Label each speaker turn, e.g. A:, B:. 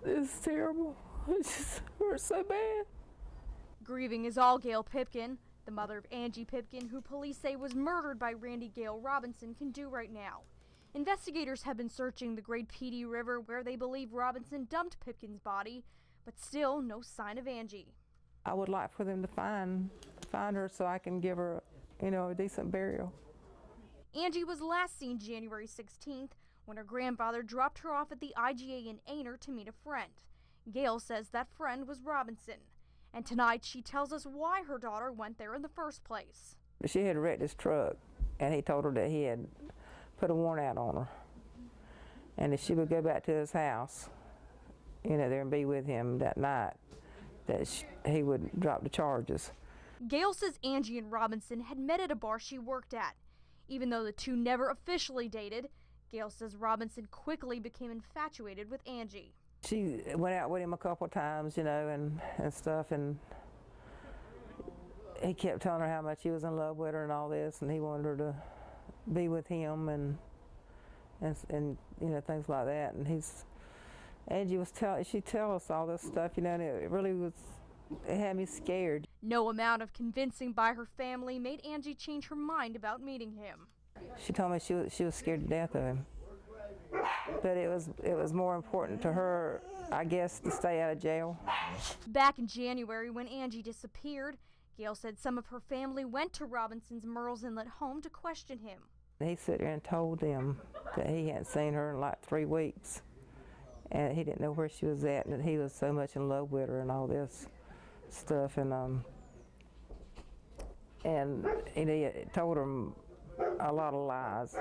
A: It's terrible. It just hurts so bad.
B: Grieving is all Gail Pipkin, the mother of Angie Pipkin, who police say was murdered by Randy Gale Robinson, can do right now. Investigators have been searching the Great Petite River where they believe Robinson dumped Pipkin's body, but still no sign of Angie.
A: I would like for them to find her so I can give her, a decent burial.
B: Angie was last seen January 16th when her grandfather dropped her off at the IGA in Aner to meet a friend. Gail says that friend was Robinson. And tonight she tells us why her daughter went there in the first place.
A: She had wrecked his truck, and he told her that he had put a warrant out on her. And if she would go back to his house, there and be with him that night, that he would drop the charges.
B: Gail says Angie and Robinson had met at a bar she worked at. Even though the two never officially dated, Gail says Robinson quickly became infatuated with Angie.
A: She went out with him a couple of times, and stuff, and he kept telling her how much he was in love with her and all this, and he wanted her to be with him and things like that. And Angie she'd tell us all this stuff, and it had me scared.
B: No amount of convincing by her family made Angie change her mind about meeting him.
A: She told me she was scared to death of him. But it was more important to her, I guess, to stay out of jail.
B: Back in January when Angie disappeared, Gail said some of her family went to Robinson's Murrells Inlet home to question him.
A: He sat there and told them that he hadn't seen her in like 3 weeks, and he didn't know where she was at, and that he was so much in love with her and all this stuff, and he told them a lot of lies.